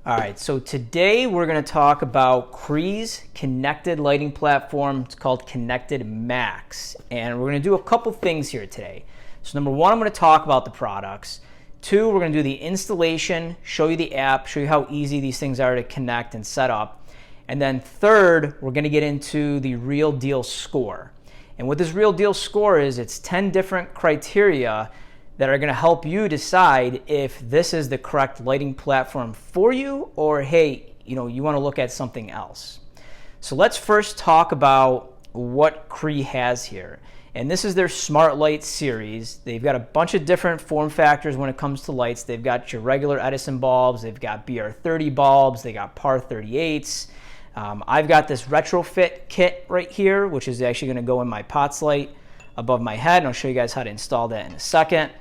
All right, so today we're going to talk about Cree's connected lighting platform. It's called Connected Max, and we're going to do a couple things here today. So number one, I'm going to talk about the products. Two, we're going to do the installation, show you the app, show you how easy these things are to connect and set up. And then third, we're going to get into the real deal score. And what this real deal score is, it's 10 different criteria that are going to help you decide if this is the correct lighting platform for you, or hey, you want to look at something else. So let's first talk about what Cree has here. And this is their Smart Light series. They've got a bunch of different form factors when it comes to lights. They've got your regular Edison bulbs, they've got BR30 bulbs, they got PAR 38s. I've got this retrofit kit right here, which is actually going to go in my POTS light above my head, and I'll show you guys how to install that in a second.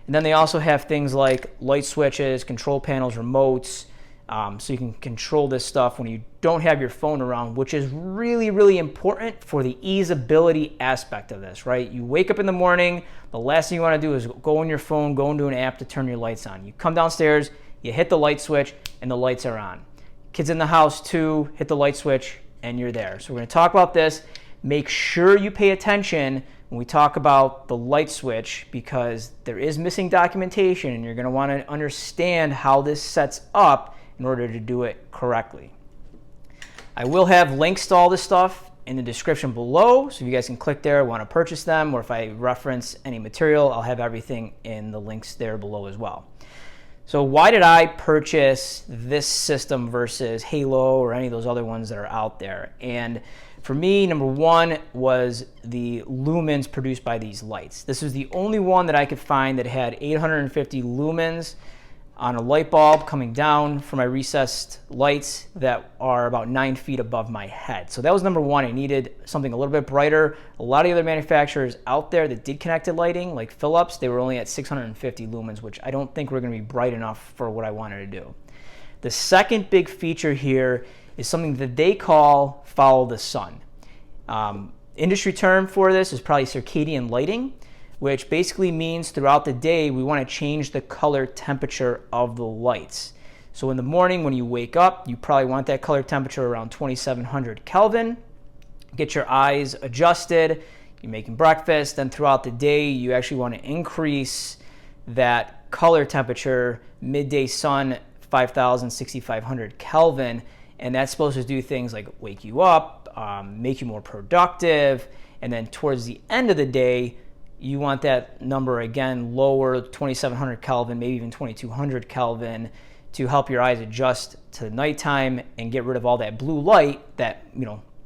And then they also have things like light switches, control panels, remotes, so you can control this stuff when you don't have your phone around, which is really, really important for the easeability aspect of this, right? You wake up in the morning, the last thing you want to do is go on your phone, go into an app to turn your lights on. You come downstairs, you hit the light switch, and the lights are on. Kids in the house too, hit the light switch, and you're there. So we're going to talk about this. Make sure you pay attention when we talk about the light switch, because there is missing documentation and you're going to want to understand how this sets up in order to do it correctly. I will have links to all this stuff in the description below, so if you guys can click there, want to purchase them, or if I reference any material, I'll have everything in the links there below as well. So why did I purchase this system versus Halo or any of those other ones that are out there? And for me, number one was the lumens produced by these lights. This was the only one that I could find that had 850 lumens on a light bulb coming down from my recessed lights that are about 9 feet above my head. So that was number one. I needed something a little bit brighter. A lot of the other manufacturers out there that did connected lighting, like Philips, they were only at 650 lumens, which I don't think were going to be bright enough for what I wanted to do. The second big feature here is something that they call follow the sun. Industry term for this is probably circadian lighting, which basically means throughout the day we want to change the color temperature of the lights. So in the morning when you wake up, you probably want that color temperature around 2700 Kelvin. Get your eyes adjusted, you're making breakfast, then throughout the day you actually want to increase that color temperature, midday sun 5000, 6500 Kelvin, and that's supposed to do things like wake you up, make you more productive, and then towards the end of the day you want that number again lower, 2700 Kelvin, maybe even 2200 Kelvin, to help your eyes adjust to nighttime and get rid of all that blue light that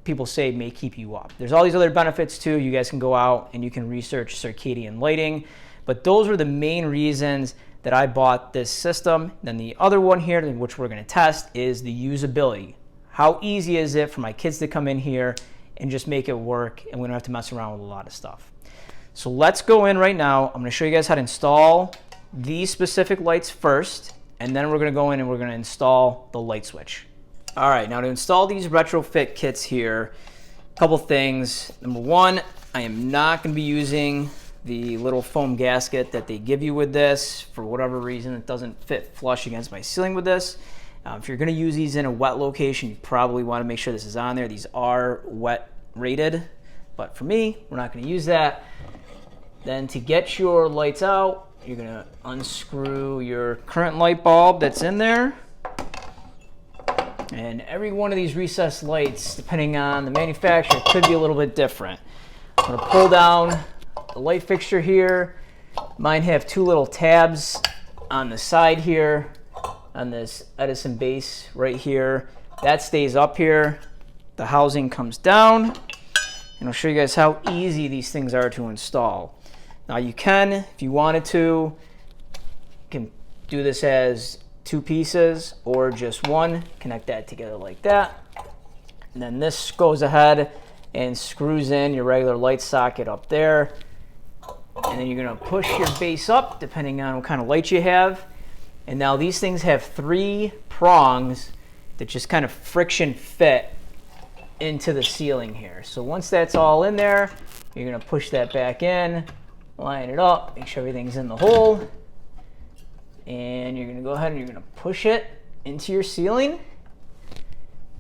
people say may keep you up. There's all these other benefits too. You guys can go out and you can research circadian lighting, but those were the main reasons that I bought this system. Then the other one here, which we're going to test, is the usability. How easy is it for my kids to come in here and just make it work, and we don't have to mess around with a lot of stuff. So let's go in right now. I'm going to show you guys how to install these specific lights first, and then we're going to go in and we're going to install the light switch. All right, now to install these retrofit kits here, a couple things. Number one, I am not going to be using the little foam gasket that they give you with this. For whatever reason, it doesn't fit flush against my ceiling with this. If you're going to use these in a wet location, you probably want to make sure this is on there. These are wet rated, but for me, we're not going to use that. Then to get your lights out, you're going to unscrew your current light bulb that's in there. And every one of these recessed lights, depending on the manufacturer, could be a little bit different. I'm going to pull down the light fixture here. Mine have two little tabs on the side here, on this Edison base right here. That stays up here. The housing comes down, and I'll show you guys how easy these things are to install. Now you can, if you wanted to, you can do this as two pieces or just one. Connect that together like that. And then this goes ahead and screws in your regular light socket up there. And then you're going to push your base up depending on what kind of light you have. And now these things have 3 prongs that just kind of friction fit into the ceiling here. So once that's all in there, you're going to push that back in, line it up, make sure everything's in the hole, and you're going to go ahead and you're going to push it into your ceiling,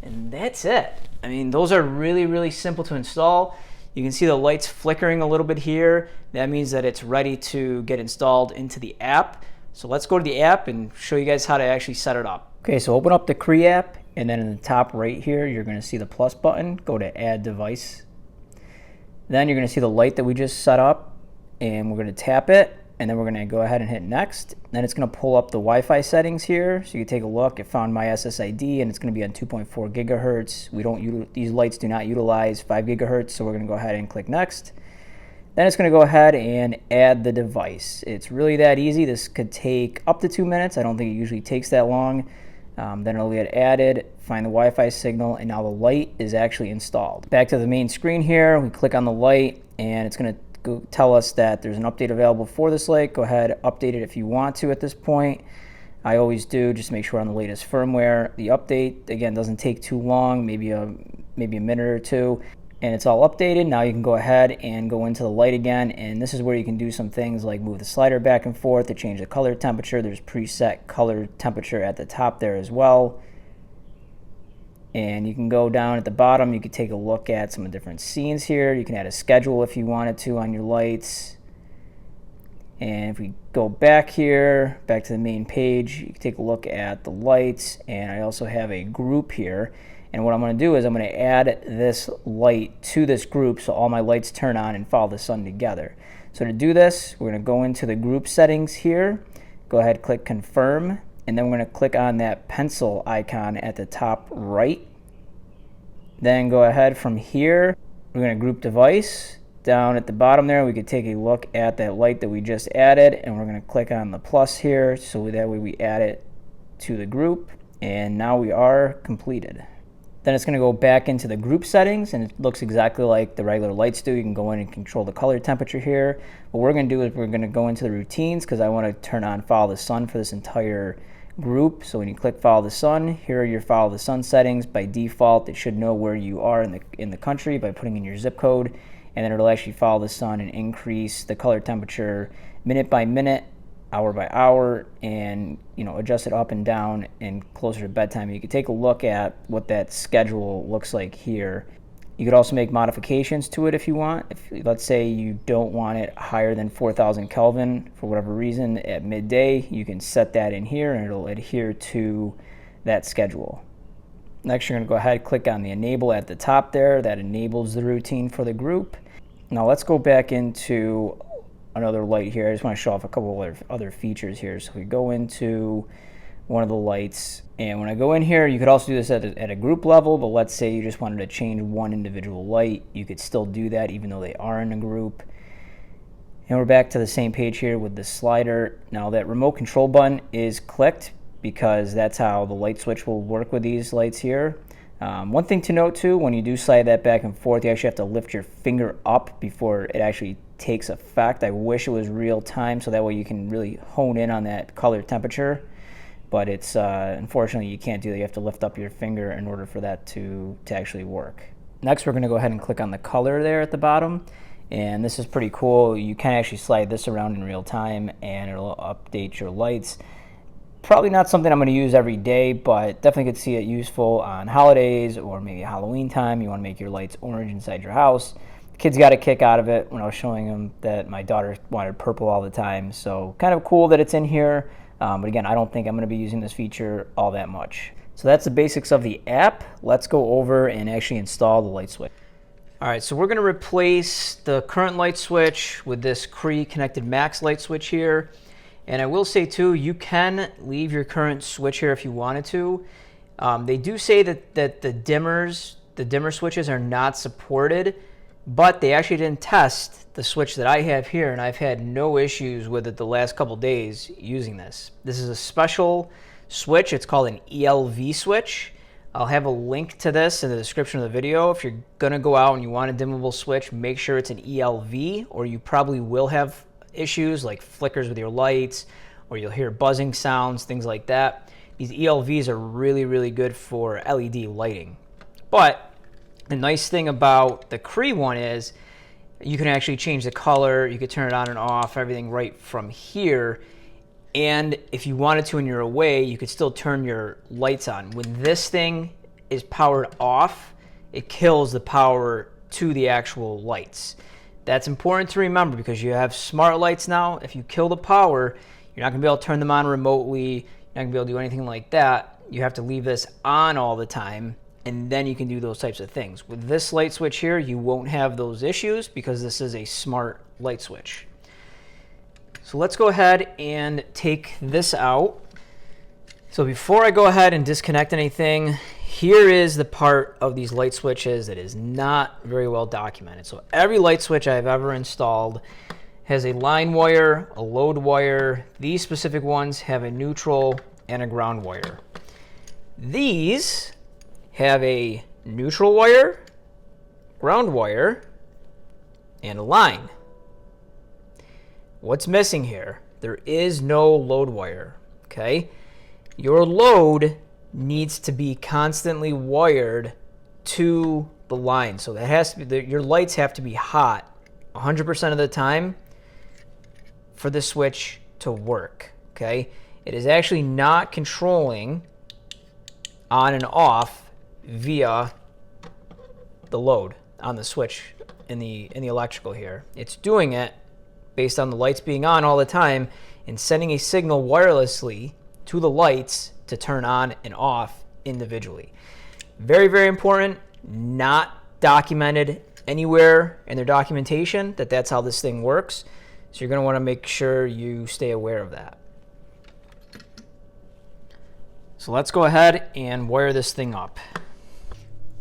and that's it. I mean, those are really, really simple to install. You can see the lights flickering a little bit here. That means that it's ready to get installed into the app. So let's go to the app and show you guys how to actually set it up. Okay, so open up the Cree app, and then in the top right here, you're going to see the plus button. Go to Add Device. Then you're going to see the light that we just set up, and we're going to tap it, and then we're going to go ahead and hit Next. Then it's going to pull up the Wi-Fi settings here, so you can take a look. It found my SSID, and it's going to be on 2.4 gigahertz. These lights do not utilize 5 gigahertz, so we're going to go ahead and click Next. Then it's going to go ahead and add the device. It's really that easy. This could take up to 2 minutes. I don't think it usually takes that long. Then it'll get added, find the Wi-Fi signal, and now the light is actually installed. Back to the main screen here, we click on the light, and it's going to tell us that there's an update available for this light. Go ahead, update it if you want to at this point. I always do, just make sure we're on the latest firmware. The update, again, doesn't take too long, maybe a minute or two. And it's all updated. Now you can go ahead and go into the light again, and this is where you can do some things like move the slider back and forth to change the color temperature. There's preset color temperature at the top there as well. And you can go down at the bottom, you can take a look at some of the different scenes here. You can add a schedule if you wanted to on your lights. And if we go back here, back to the main page, you can take a look at the lights, and I also have a group here. And what I'm going to do is I'm going to add this light to this group so all my lights turn on and follow the sun together. So to do this, we're going to go into the group settings here, go ahead, click confirm, and then we're going to click on that pencil icon at the top right. Then go ahead from here, we're going to group device. Down at the bottom there, we could take a look at that light that we just added, and we're going to click on the plus here so that way we add it to the group, and now we are completed. Then it's going to go back into the group settings, and it looks exactly like the regular lights do. You can go in and control the color temperature here. What we're going to do is we're going to go into the routines because I want to turn on follow the sun for this entire group. So when you click follow the sun, here are your follow the sun settings. By default, it should know where you are in the country by putting in your zip code, and then it'll actually follow the sun and increase the color temperature minute by minute, hour by hour, and adjust it up and down and closer to bedtime. You can take a look at what that schedule looks like here. You could also make modifications to it if you want. If let's say you don't want it higher than 4,000 Kelvin for whatever reason at midday, you can set that in here and it'll adhere to that schedule. Next, you're going to go ahead and click on the enable at the top there. That enables the routine for the group. Now let's go back into another light here. I just want to show off a couple of other features here. So we go into one of the lights, and when I go in here, you could also do this at a group level, but let's say you just wanted to change one individual light, you could still do that even though they are in a group. And we're back to the same page here with the slider. Now that remote control button is clicked because that's how the light switch will work with these lights here. One thing to note too, when you do slide that back and forth, you actually have to lift your finger up before it actually takes effect. I wish it was real time so that way you can really hone in on that color temperature, but it's unfortunately you can't do that. You have to lift up your finger in order for that to actually work. Next, we're going to go ahead and click on the color there at the bottom, and this is pretty cool. You can actually slide this around in real time and it'll update your lights. Probably not something I'm going to use every day, but definitely could see it useful on holidays or maybe Halloween time. You want to make your lights orange inside your house. The kids got a kick out of it when I was showing them that my daughter wanted purple all the time. So kind of cool that it's in here. But again, I don't think I'm going to be using this feature all that much. So that's the basics of the app. Let's go over and actually install the light switch. All right, so we're going to replace the current light switch with this Cree Connected Max light switch here. And I will say too, you can leave your current switch here if you wanted to. They do say that the dimmer switches are not supported, but they actually didn't test the switch that I have here, and I've had no issues with it the last couple days using this. This is a special switch. It's called an ELV switch. I'll have a link to this in the description of the video. If you're going to go out and you want a dimmable switch, make sure it's an ELV, or you probably will have issues like flickers with your lights, or you'll hear buzzing sounds, things like that. These ELVs are really, really good for LED lighting. But the nice thing about the Cree one is you can actually change the color, you can turn it on and off, everything right from here. And if you wanted to and you're away, you could still turn your lights on. When this thing is powered off, it kills the power to the actual lights. That's important to remember because you have smart lights now. If you kill the power, you're not going to be able to turn them on remotely. You're not going to be able to do anything like that. You have to leave this on all the time, and then you can do those types of things. With this light switch here, you won't have those issues because this is a smart light switch. So let's go ahead and take this out. So before I go ahead and disconnect anything, here is the part of these light switches that is not very well documented. So every light switch I've ever installed has a line wire, a load wire. These specific ones have a neutral and a ground wire. These have a neutral wire, ground wire, and a line. What's missing here? There is no load wire, okay? Your load needs to be constantly wired to the line. So that has to be, your lights have to be hot 100% of the time for the switch to work, okay? It is actually not controlling on and off via the load on the switch in the electrical here. It's doing it based on the lights being on all the time and sending a signal wirelessly to the lights to turn on and off individually. Very, very important. Not documented anywhere in their documentation that that's how this thing works. So you're going to want to make sure you stay aware of that. So let's go ahead and wire this thing up.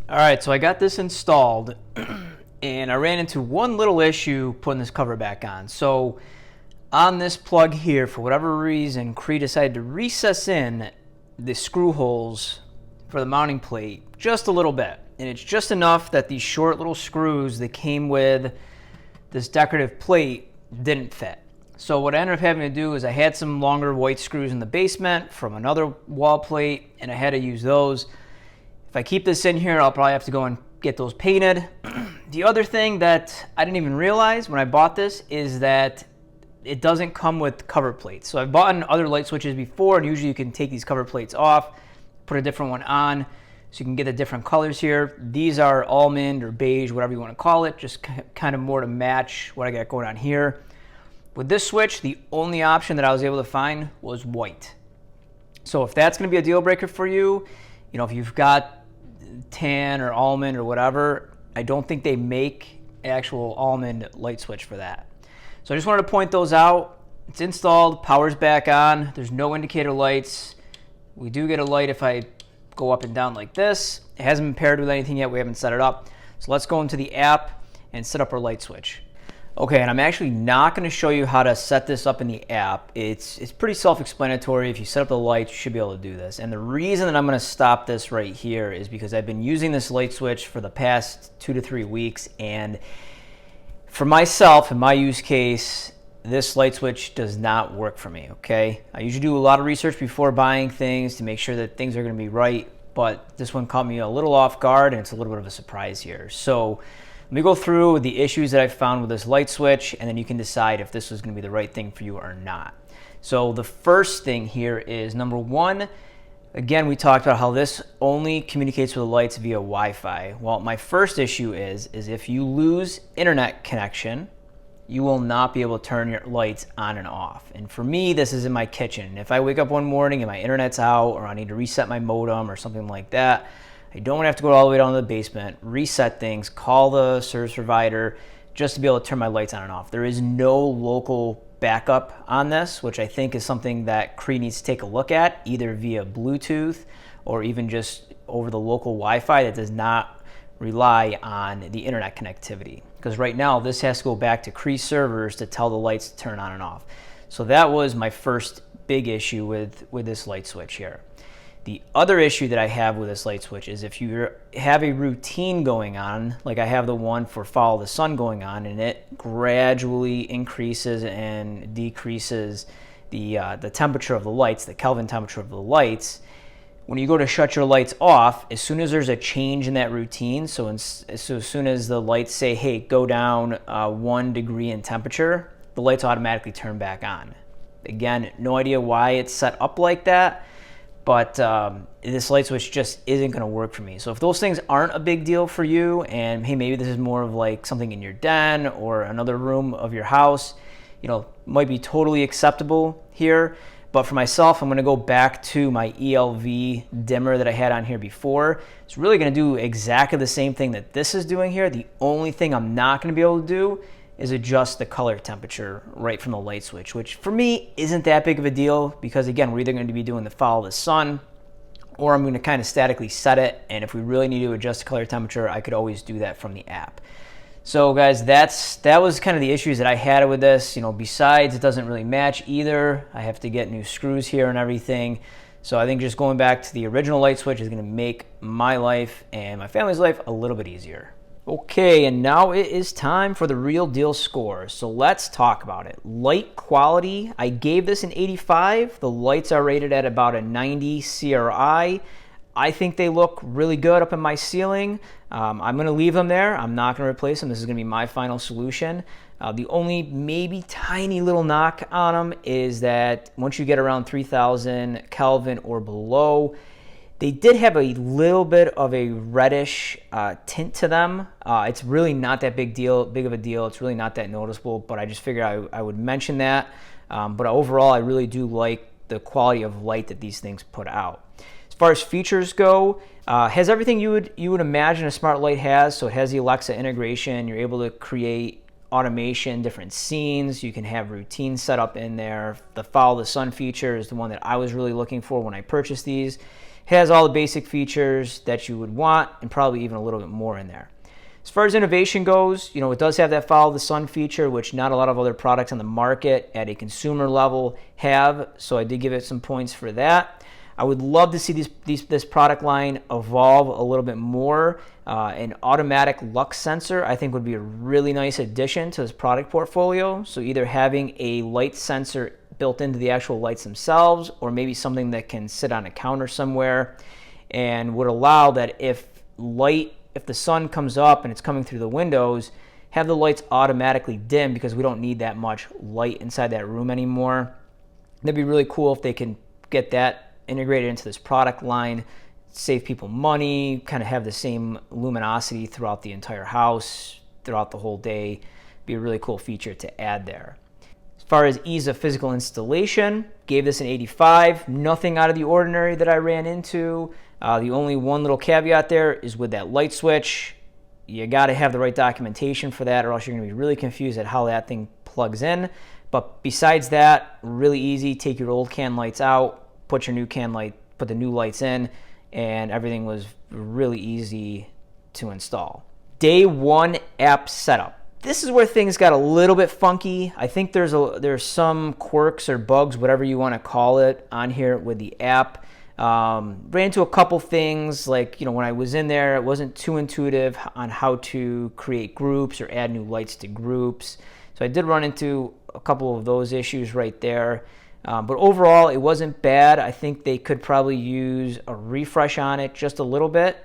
All right, so I got this installed and I ran into one little issue putting this cover back on. So on this plug here, for whatever reason, Cree decided to recess in the screw holes for the mounting plate just a little bit. And it's just enough that these short little screws that came with this decorative plate didn't fit. So what I ended up having to do is I had some longer white screws in the basement from another wall plate, and I had to use those. If I keep this in here, I'll probably have to go and get those painted. The other thing that I didn't even realize when I bought this is that it doesn't come with cover plates. So I've bought other light switches before, and usually you can take these cover plates off, put a different one on, so you can get the different colors here. These are almond or beige, whatever you want to call it, just kind of more to match what I got going on here. With this switch, the only option that I was able to find was white. So if that's going to be a deal breaker for you, if you've got tan or almond or whatever, I don't think they make actual almond light switch for that. So I just wanted to point those out. It's installed, power's back on. There's no indicator lights. We do get a light if I go up and down like this. It hasn't been paired with anything yet. We haven't set it up. So let's go into the app and set up our light switch. Okay, and I'm actually not going to show you how to set this up in the app. It's pretty self-explanatory. If you set up the lights, you should be able to do this. And the reason that I'm going to stop this right here is because I've been using this light switch for the past 2 to 3 weeks, and for myself, in my use case, this light switch does not work for me, okay? I usually do a lot of research before buying things to make sure that things are going to be right, but this one caught me a little off guard, and it's a little bit of a surprise here. So let me go through the issues that I found with this light switch, and then you can decide if this was going to be the right thing for you or not. So the first thing here is, number one, again, we talked about how this only communicates with the lights via Wi-Fi. Well, my first issue is if you lose internet connection, you will not be able to turn your lights on and off. And for me, this is in my kitchen. If I wake up one morning and my internet's out, or I need to reset my modem or something like that, I don't have to go all the way down to the basement, reset things, call the service provider just to be able to turn my lights on and off. There is no local backup on this, which I think is something that Cree needs to take a look at, either via Bluetooth or even just over the local Wi-Fi that does not rely on the internet connectivity. Because right now, this has to go back to Cree servers to tell the lights to turn on and off. So that was my first big issue with this light switch here. The other issue that I have with this light switch is if you have a routine going on, like I have the one for follow the sun going on, and it gradually increases and decreases the temperature of the lights, the Kelvin temperature of the lights. When you go to shut your lights off, as soon as there's a change in that routine, so as soon as the lights say, hey, go down 1 degree in temperature, the lights automatically turn back on. Again, no idea why it's set up like that, but this light switch just isn't going to work for me. So if those things aren't a big deal for you, and hey, maybe this is more of like something in your den or another room of your house, might be totally acceptable here. But for myself, I'm going to go back to my ELV dimmer that I had on here before. It's really going to do exactly the same thing that this is doing here. The only thing I'm not going to be able to do is adjust the color temperature right from the light switch, which for me isn't that big of a deal because, again, we're either going to be doing the follow the sun or I'm going to kind of statically set it. And if we really need to adjust the color temperature, I could always do that from the app. So guys, that was kind of the issues that I had with this. Besides it doesn't really match either. I have to get new screws here and everything. So I think just going back to the original light switch is going to make my life and my family's life a little bit easier. Okay, and now it is time for the real deal score. So let's talk about it. Light quality, I gave this an 85. The lights are rated at about a 90 CRI. I think they look really good up in my ceiling. I'm going to leave them there. I'm not going to replace them. This is going to be my final solution. The only maybe tiny little knock on them is that once you get around 3000 Kelvin or below, they did have a little bit of a reddish tint to them. It's really not that big of a deal. It's really not that noticeable, but I just figured I would mention that. But overall, I really do like the quality of light that these things put out. As far as features go, has everything you would imagine a smart light has. So it has the Alexa integration. You're able to create automation, different scenes. You can have routines set up in there. The follow the sun feature is the one that I was really looking for when I purchased these. It has all the basic features that you would want and probably even a little bit more in there. As far as innovation goes, it does have that follow the sun feature, which not a lot of other products on the market at a consumer level have. So I did give it some points for that. I would love to see this product line evolve a little bit more. An automatic lux sensor, I think, would be a really nice addition to this product portfolio. So either having a light sensor built into the actual lights themselves, or maybe something that can sit on a counter somewhere and would allow that if the sun comes up and it's coming through the windows, have the lights automatically dim because we don't need that much light inside that room anymore. That'd be really cool if they can get that integrated into this product line, save people money, kind of have the same luminosity throughout the entire house, throughout the whole day. Be a really cool feature to add there. As far as ease of physical installation, gave this an 85. Nothing out of the ordinary that I ran into. The only one little caveat there is with that light switch. You got to have the right documentation for that, or else you're going to be really confused at how that thing plugs in. But besides that, really easy. Take your old can lights out, put the new lights in, and everything was really easy to install. Day one app setup. This is where things got a little bit funky. I think there's some quirks or bugs, whatever you want to call it, on here with the app. Ran into a couple things, like when I was in there, it wasn't too intuitive on how to create groups or add new lights to groups. So I did run into a couple of those issues right there. But overall, it wasn't bad. I think they could probably use a refresh on it just a little bit.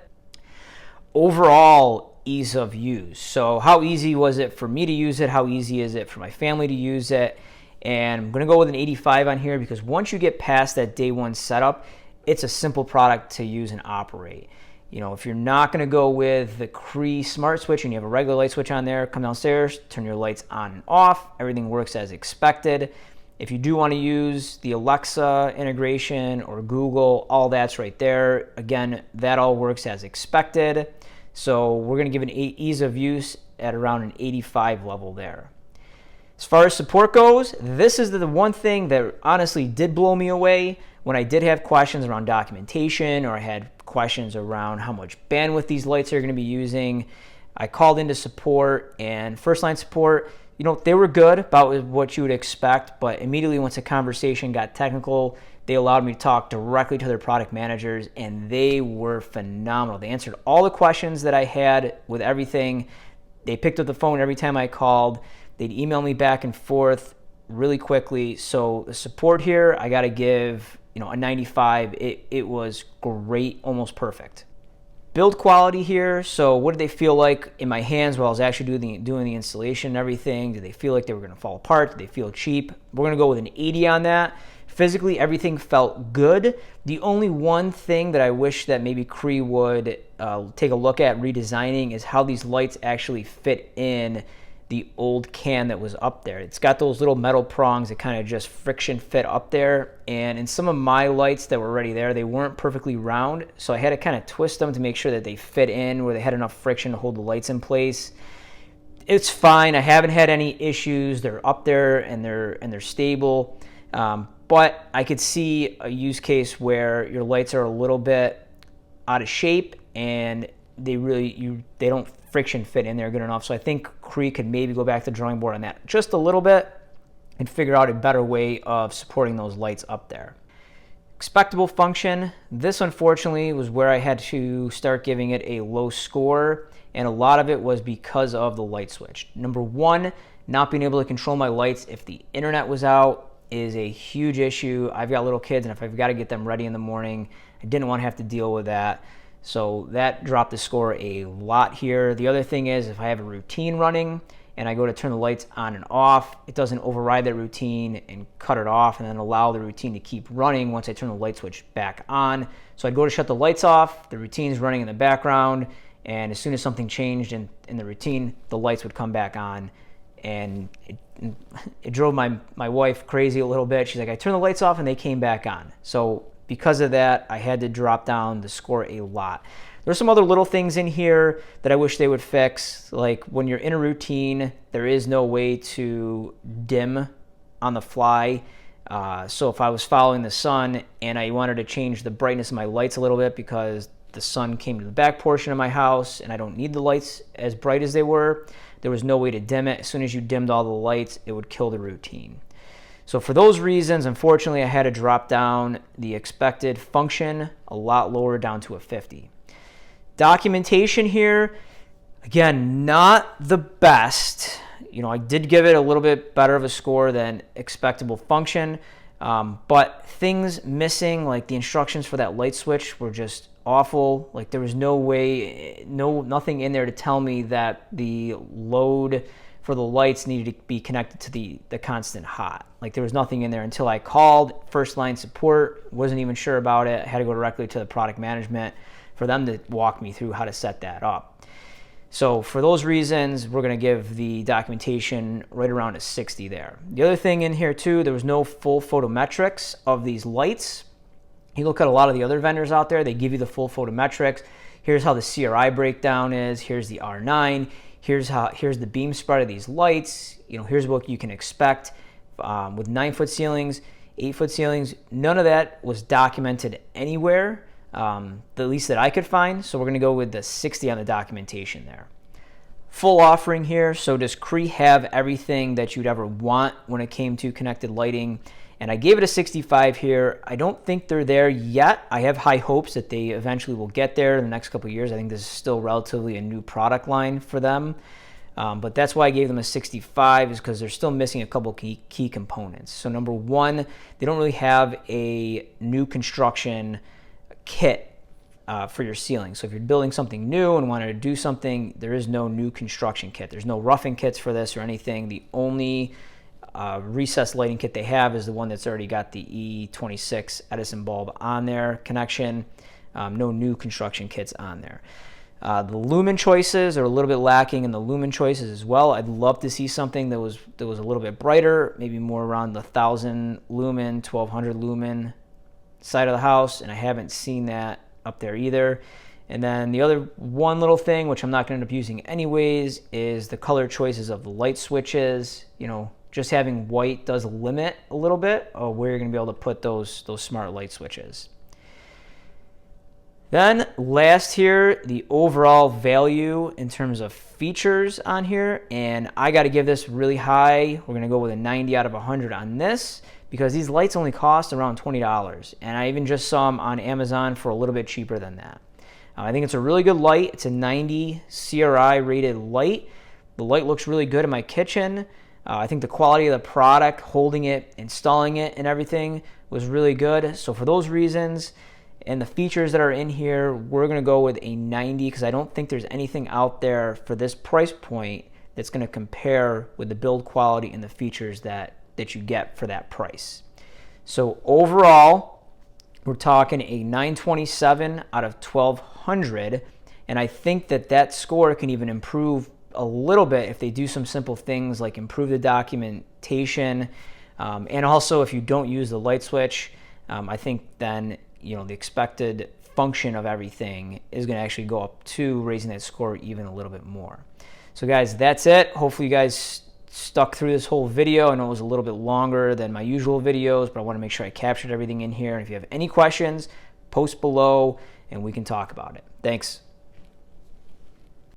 Overall, ease of use. So how easy was it for me to use it? How easy is it for my family to use it? And I'm going to go with an 85 on here because once you get past that day one setup, it's a simple product to use and operate. If you're not going to go with the Cree smart switch and you have a regular light switch on there, come downstairs, turn your lights on and off. Everything works as expected. If you do want to use the Alexa integration or Google, all that's right there. Again, that all works as expected. So we're going to give an ease of use at around an 85 level there. As far as support goes, this is the one thing that honestly did blow me away. When I did have questions around documentation, or I had questions around how much bandwidth these lights are going to be using, I called into support, and first line support, they were good about what you would expect, but immediately once the conversation got technical, they allowed me to talk directly to their product managers, and they were phenomenal. They answered all the questions that I had with everything. They picked up the phone every time I called. They'd email me back and forth really quickly. So the support here, I got to give a 95. It was great, almost perfect. Build quality here. So what did they feel like in my hands while I was actually doing the installation and everything? Did they feel like they were going to fall apart? Did they feel cheap? We're going to go with an 80 on that. Physically, everything felt good. The only one thing that I wish that maybe Cree would take a look at redesigning is how these lights actually fit in the old can that was up there. It's got those little metal prongs that kind of just friction fit up there, and in some of my lights that were already there, they weren't perfectly round, so I had to kind of twist them to make sure that they fit in where they had enough friction to hold the lights in place. It's fine. I haven't had any issues. They're up there and they're stable, but I could see a use case where your lights are a little bit out of shape and they don't friction fit in there good enough. So I think Cree could maybe go back to the drawing board on that just a little bit and figure out a better way of supporting those lights up there. Expectable function. This unfortunately was where I had to start giving it a low score, and a lot of it was because of the light switch. Number one, not being able to control my lights if the internet was out is a huge issue. I've got little kids, and if I've got to get them ready in the morning, I didn't want to have to deal with that. So that dropped the score a lot here. The other thing is if I have a routine running and I go to turn the lights on and off, it doesn't override that routine and cut it off and then allow the routine to keep running once I turn the light switch back on. So I'd go to shut the lights off, the routine's running in the background, and as soon as something changed in the routine, the lights would come back on. And it drove my wife crazy a little bit. She's like, I turned the lights off and they came back on. So because of that, I had to drop down the score a lot. There's some other little things in here that I wish they would fix. Like when you're in a routine, there is no way to dim on the fly. So if I was following the sun and I wanted to change the brightness of my lights a little bit because the sun came to the back portion of my house and I don't need the lights as bright as they were, there was no way to dim it. As soon as you dimmed all the lights, it would kill the routine. So for those reasons, unfortunately, I had to drop down the expected function a lot lower, down to a 50. Documentation here, again, not the best. I did give it a little bit better of a score than expectable function, but things missing, like the instructions for that light switch, were just awful. Like there was nothing in there to tell me that the load for the lights needed to be connected to the constant hot. Like there was nothing in there until I called first line support, wasn't even sure about it. I had to go directly to the product management for them to walk me through how to set that up. So for those reasons, we're gonna give the documentation right around a 60 there. The other thing in here too, there was no full photometrics of these lights. You look at a lot of the other vendors out there, they give you the full photometrics. Here's how the CRI breakdown is, here's the R9, here's the beam spread of these lights, here's what you can expect with 9-foot ceilings, 8-foot ceilings. None of that was documented anywhere, the least that I could find. So we're gonna go with the 60 on the documentation there. Full offering here. So does Cree have everything that you'd ever want when it came to connected lighting? And I gave it a 65 here. I don't think they're there yet. I have high hopes that they eventually will get there in the next couple of years. I think this is still relatively a new product line for them. But that's why I gave them a 65, is because they're still missing a couple key components. So number one, they don't really have a new construction kit for your ceiling. So if you're building something new and wanted to do something, there is no new construction kit. There's no roughing kits for this or anything. The only recessed lighting kit they have is the one that's already got the E26 Edison bulb on there connection. No new construction kits on there. The lumen choices are a little bit lacking in the lumen choices as well. I'd love to see something that was a little bit brighter, maybe more around the 1,000 lumen, 1,200 lumen side of the house, and I haven't seen that up there either. And then the other one little thing, which I'm not going to end up using anyways, is the color choices of the light switches. Just having white does limit a little bit of where you're going to be able to put those smart light switches. Then last here, the overall value in terms of features on here, and I got to give this really high. We're going to go with a 90 out of 100 on this because these lights only cost around $20, and I even just saw them on Amazon for a little bit cheaper than that. I think it's a really good light. It's a 90 CRI rated light. The light looks really good in my kitchen. I think the quality of the product, holding it, installing it, and everything was really good. So for those reasons, And the features that are in here, we're going to go with a 90 because I don't think there's anything out there for this price point that's going to compare with the build quality and the features that you get for that price. So overall, we're talking a 927 out of 1200, and I think that score can even improve a little bit if they do some simple things like improve the documentation, and also if you don't use the light switch, I think then the expected function of everything is going to actually go up to raising that score even a little bit more. So guys, that's it. Hopefully you guys stuck through this whole video. I know it was a little bit longer than my usual videos, but I want to make sure I captured everything in here. And if you have any questions, post below and we can talk about it. Thanks.